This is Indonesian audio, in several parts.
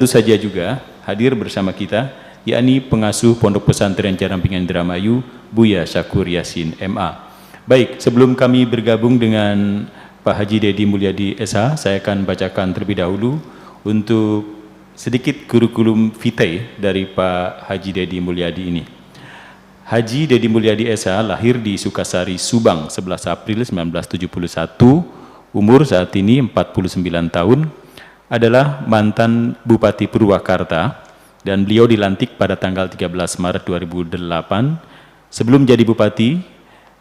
Tentu saja juga hadir bersama kita, yakni pengasuh Pondok Pesantren Jarampingan Indramayu, Buya Syakur Yasin MA. Baik, sebelum kami bergabung dengan Pak Haji Dedi Mulyadi SH, saya akan bacakan terlebih dahulu untuk sedikit kurikulum vitae dari Pak Haji Dedi Mulyadi ini. Haji Dedi Mulyadi SH lahir di Sukasari, Subang, 11 April 1971, umur saat ini 49 tahun, adalah mantan Bupati Purwakarta dan beliau dilantik pada tanggal 13 Maret 2008. Sebelum jadi Bupati,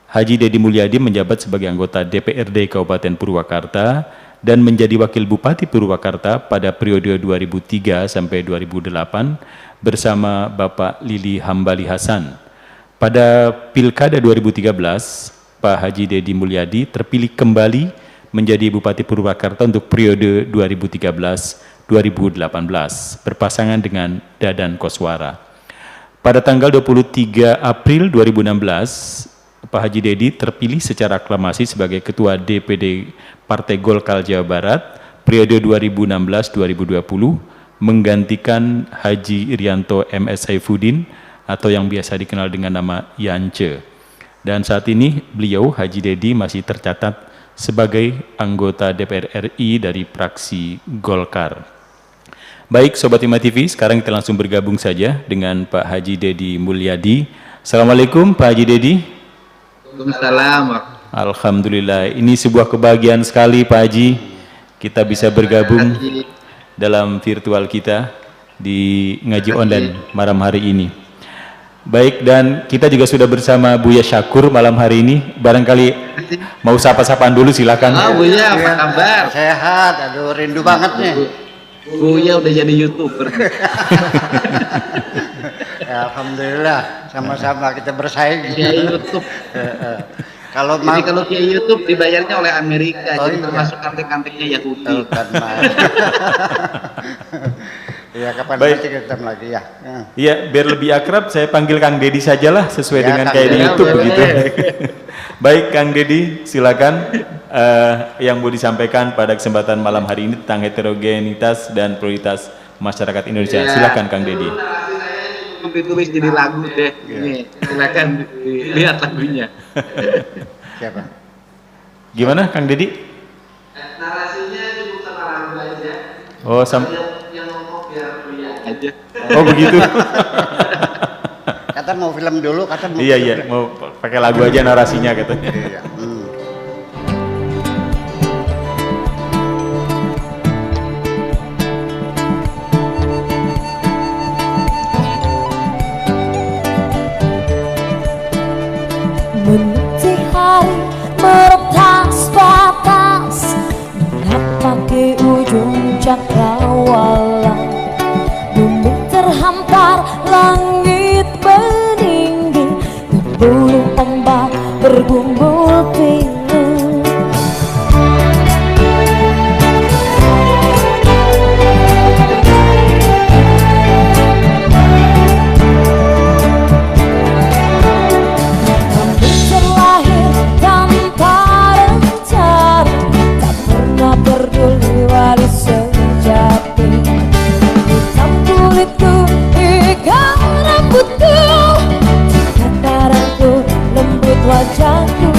Haji Dedi Mulyadi menjabat sebagai anggota DPRD Kabupaten Purwakarta dan menjadi Wakil Bupati Purwakarta pada periode 2003 sampai 2008 bersama Bapak Lili Hambali Hasan. Pada Pilkada 2013, Pak Haji Dedi Mulyadi terpilih kembali menjadi Bupati Purwakarta untuk periode 2013-2018, berpasangan dengan Dadan Koswara. Pada tanggal 23 April 2016, Pak Haji Dedi terpilih secara aklamasi sebagai Ketua DPD Partai Golkar Jawa Barat periode 2016-2020, menggantikan Haji Irianto MS Saifuddin atau yang biasa dikenal dengan nama Yance. Dan saat ini beliau, Haji Dedi, masih tercatat sebagai anggota DPR RI dari fraksi Golkar. Baik, Sobat Hima TV, sekarang kita langsung bergabung saja dengan Pak Haji Dedi Mulyadi. Assalamualaikum Pak Haji Dedi. Waalaikumsalam. Alhamdulillah, ini sebuah kebahagiaan sekali Pak Haji, kita bisa bergabung dalam virtual kita di ngaji online malam hari ini. Baik, dan kita juga sudah bersama Buya Syakur malam hari ini. Barangkali mau sapa-sapaan dulu, silakan. Buya, apa kabar? Sehat, aduh rindu banget nih. Buya udah jadi YouTuber. Ya, alhamdulillah, sama-sama kita bersaing. Via YouTube. Kalau via YouTube dibayarnya oleh Amerika, jadi iya. termasuk kantek-kanteknya Yahudi. Iya, kapan Baik. nanti kita lagi ya. Iya, biar lebih akrab saya panggil Kang Dedi sajalah sesuai Ya, dengan Kang kayak di Dedi, YouTube boleh. begitu. Baik, Kang Dedi, silakan yang mau disampaikan pada kesempatan malam hari ini tentang heterogenitas dan prioritas masyarakat Indonesia. Ya. Silakan Kang Dedi. Ditulis jadi lagu deh. Ini silakan lihat lagunya. Siapa? Gimana Kang Dedi? Narasinya cukup sama lagu aja. Oh, Yang ngomong biar Buya aja. oh begitu. Kata mau film dulu, kata mau Iya, film iya, dulu. mau pakai lagu aja narasinya katanya. Iya. Meniti hari meretas batas, mengapa ke ujung cakrawala, bumi terhampar, langit meninggi, berbulu ombak bergumpul pilu. Wajahku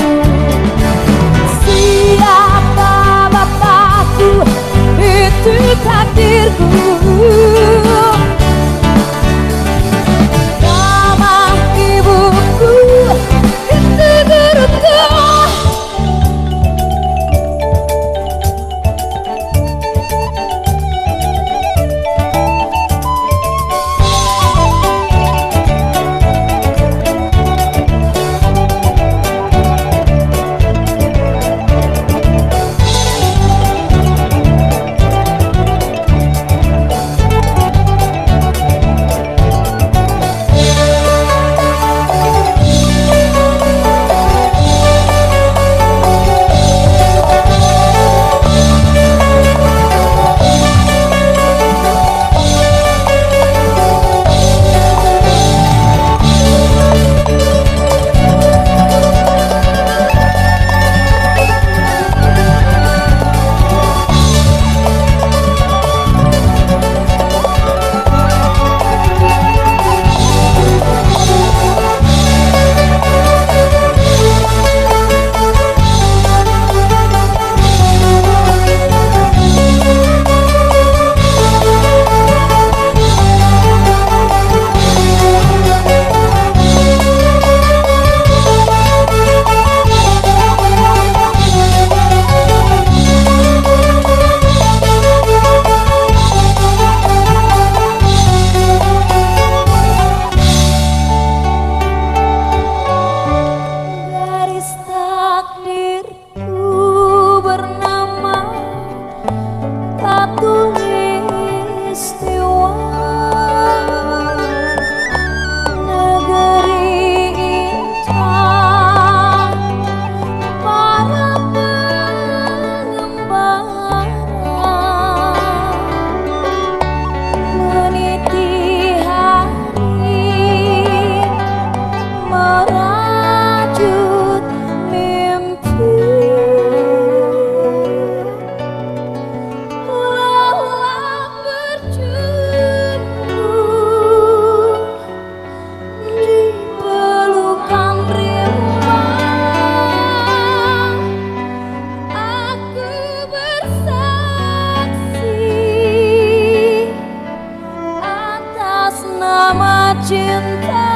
cinta.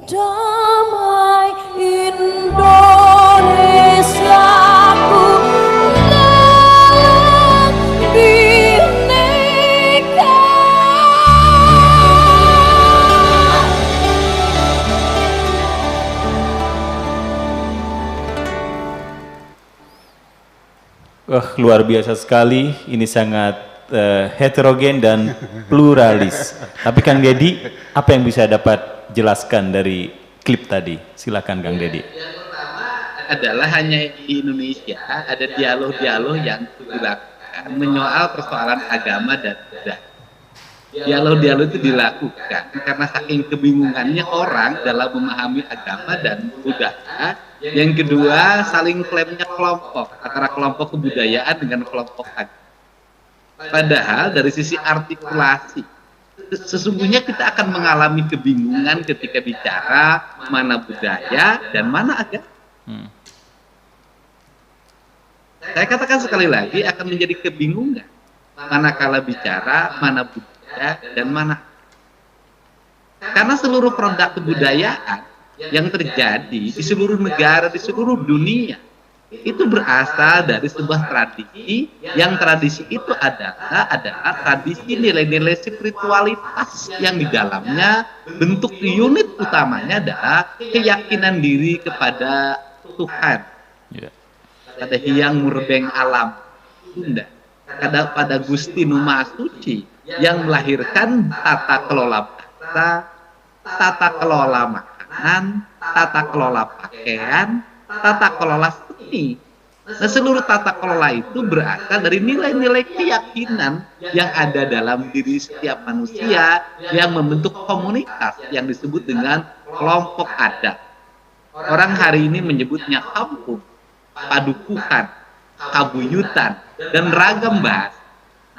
Damai Indonesiaku dalam bineka. Wah, luar biasa sekali. Ini sangat heterogen dan pluralis. Tapi Kang Dedi, apa yang bisa dapat jelaskan dari klip tadi? Silakan Kang Dedi. Adalah hanya di Indonesia ada dialog-dialog yang dilakukan menyoal persoalan agama dan budaya. Dialog-dialog itu dilakukan karena saking kebingungannya orang dalam memahami agama dan budaya. Yang kedua, saling klaimnya kelompok antara kelompok kebudayaan dengan kelompok agama. Padahal dari sisi artikulasi, sesungguhnya kita akan mengalami kebingungan ketika bicara mana budaya dan mana agama. Saya katakan sekali lagi akan menjadi kebingungan manakala bicara mana budaya dan mana. Karena seluruh produk kebudayaan yang terjadi di seluruh negara, di seluruh dunia, itu berasal dari sebuah tradisi, yang tradisi itu adalah tradisi nilai-nilai spiritualitas yang di dalamnya bentuk unit utamanya adalah keyakinan diri kepada Tuhan, pada Hyang Murbeng alam Sunda, pada Gusti Numa Suci yang melahirkan tata kelola bangsa, tata kelola makanan, tata kelola pakaian, tata kelola seni. Nah, seluruh tata kelola itu berasal dari nilai-nilai keyakinan yang ada dalam diri setiap manusia yang membentuk komunitas yang disebut dengan kelompok adat. Orang hari ini menyebutnya kampung, padukuhan, kabuyutan, dan ragam bahasa.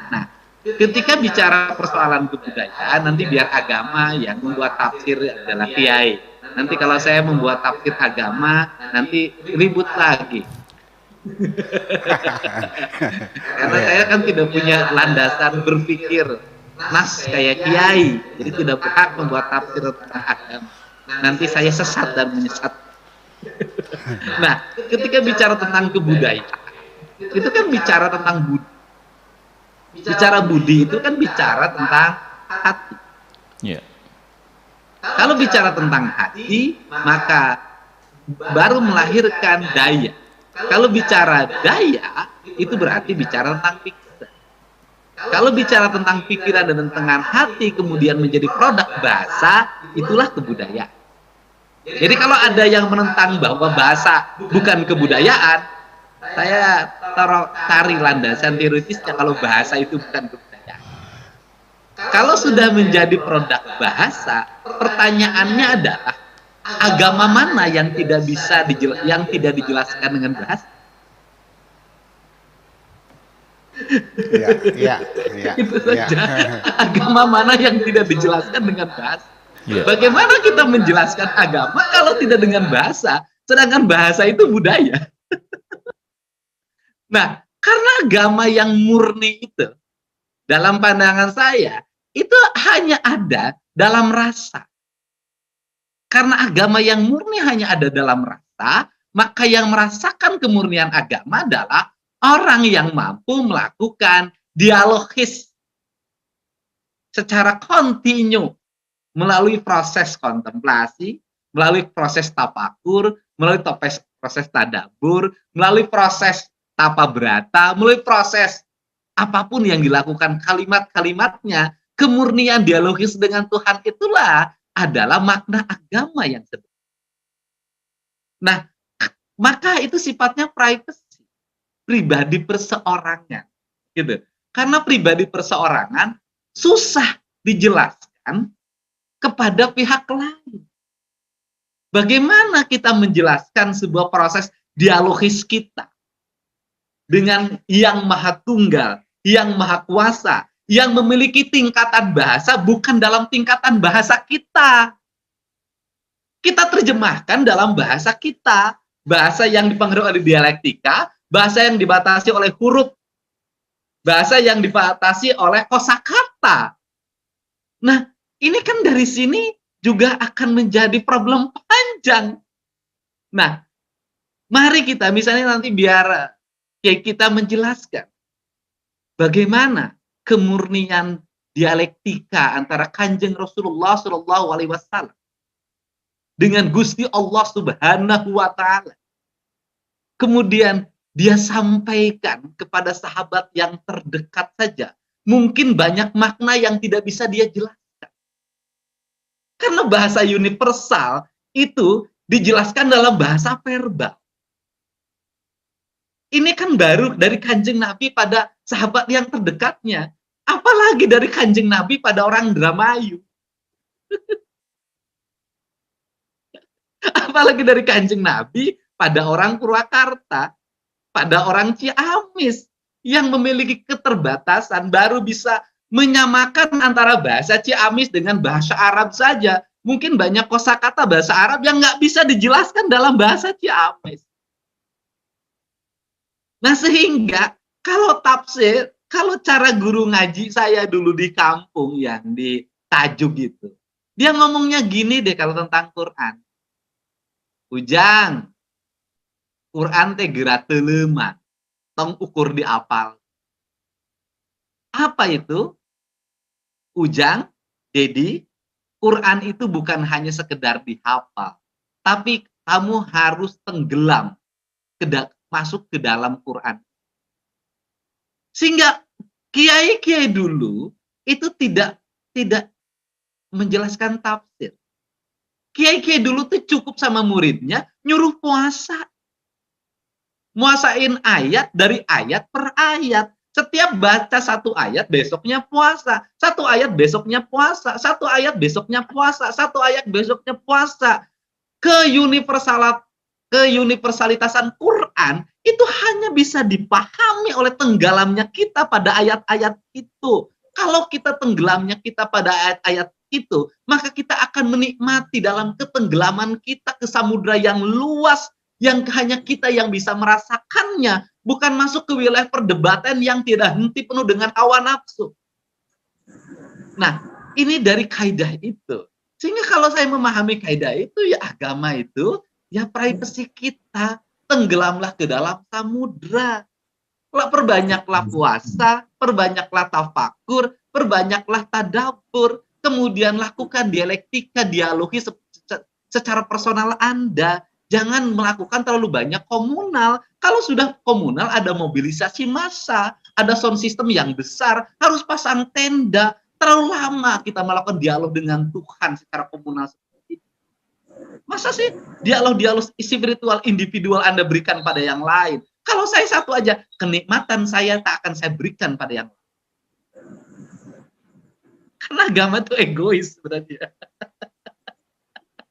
Nah, ketika bicara persoalan kebudayaan, nanti biar agama yang membuat tafsir adalah kiai. Nanti kalau saya membuat tafsir agama, nanti ribut lagi. Karena saya kan tidak punya landasan berpikir nas kayak kiai, jadi tidak berhak membuat tafsir tentang agama. Nanti saya sesat dan menyesat. Nah, ketika bicara tentang kebudayaan, itu kan bicara tentang budi. Bicara budi itu kan bicara tentang hati. Yeah. Kalau bicara tentang hati, maka baru melahirkan daya. Kalau bicara daya, itu berarti bicara tentang pikiran. Kalau bicara tentang pikiran dan tentang hati kemudian menjadi produk bahasa, itulah kebudayaan. Jadi kalau ada yang menentang bahwa bahasa bukan kebudayaan, saya cari landasan teoritisnya kalau bahasa itu bukan kebudayaan. Kalau sudah menjadi produk bahasa, pertanyaannya adalah agama mana yang tidak bisa tidak dijelaskan dengan bahasa? Iya. Itu saja. Agama mana yang tidak dijelaskan dengan bahasa? Yeah. Bagaimana kita menjelaskan agama kalau tidak dengan bahasa, sedangkan bahasa itu budaya? Nah, karena agama yang murni itu, dalam pandangan saya, itu hanya ada dalam rasa. Karena agama yang murni hanya ada dalam rasa, maka yang merasakan kemurnian agama adalah orang yang mampu melakukan dialogis secara kontinu melalui proses kontemplasi, melalui proses tapakur, melalui proses tadabur, melalui proses tapa berata, melalui proses apapun yang dilakukan kalimat-kalimatnya, kemurnian dialogis dengan Tuhan itulah adalah makna agama yang sebenarnya. Nah, maka itu sifatnya privacy, pribadi perseorangan, gitu. Karena pribadi perseorangan susah dijelaskan kepada pihak lain. Bagaimana kita menjelaskan sebuah proses dialogis kita dengan yang maha tunggal, yang maha kuasa, yang memiliki tingkatan bahasa bukan dalam tingkatan bahasa kita. Kita terjemahkan dalam bahasa kita, bahasa yang dipengaruhi oleh dialektika, bahasa yang dibatasi oleh huruf bahasa yang dibatasi oleh kosakata. Nah, ini kan dari sini juga akan menjadi problem panjang. Nah, mari kita misalnya nanti biar kayak kita menjelaskan bagaimana kemurnian dialektika antara Kanjeng Rasulullah Shallallahu Alaihi Wasallam dengan Gusti Allah Subhanahu Wa Taala. Kemudian dia sampaikan kepada sahabat yang terdekat saja. Mungkin banyak makna yang tidak bisa dia jelaskan. Karena bahasa universal itu dijelaskan dalam bahasa verbal. Ini kan baru dari Kanjeng Nabi pada sahabat yang terdekatnya. Apalagi dari Kanjeng Nabi pada orang Indramayu. Apalagi dari Kanjeng Nabi pada orang Purwakarta, pada orang Ciamis yang memiliki keterbatasan baru bisa menyamakan antara bahasa Ciamis dengan bahasa Arab saja. Mungkin banyak kosakata bahasa Arab yang nggak bisa dijelaskan dalam bahasa Ciamis. Nah, sehingga kalau tafsir, kalau cara guru ngaji saya dulu di kampung yang di Tajuk gitu, dia ngomongnya gini deh kalau tentang Quran. Ujang, Quran teh gerak teleman, tong ukur di apal. Apa itu? Ujang, jadi Quran itu bukan hanya sekedar dihafal, tapi kamu harus tenggelam masuk ke dalam Quran. Sehingga kiai-kiai dulu itu tidak menjelaskan tafsir. Kiai-kiai dulu tuh cukup sama muridnya nyuruh puasa. Muasain ayat dari ayat per ayat. Setiap baca satu ayat besoknya puasa. Satu ayat besoknya puasa. Satu ayat besoknya puasa. Satu ayat besoknya puasa. Keuniversalitasan Quran itu hanya bisa dipahami oleh tenggelamnya kita pada ayat-ayat itu. Kalau kita tenggelamnya kita pada ayat-ayat itu, maka kita akan menikmati dalam ketenggelaman kita ke samudra yang luas, yang hanya kita yang bisa merasakannya, bukan masuk ke wilayah perdebatan yang tidak henti penuh dengan hawa nafsu. Nah, ini dari kaidah itu. Sehingga kalau saya memahami kaidah itu, ya agama itu, ya privasi kita, tenggelamlah ke dalam samudra. Perbanyaklah puasa, perbanyaklah tafakur, perbanyaklah tadabbur, kemudian lakukan dialektika, dialogi secara personal Anda. Jangan melakukan terlalu banyak komunal. Kalau sudah komunal, ada mobilisasi massa, ada sound system yang besar, harus pasang tenda. Terlalu lama kita melakukan dialog dengan Tuhan secara komunal seperti itu. Masa sih dialog-dialog spiritual individual Anda berikan pada yang lain? Kalau saya satu aja, kenikmatan saya tak akan saya berikan pada yang lain. Karena agama itu egois sebenarnya.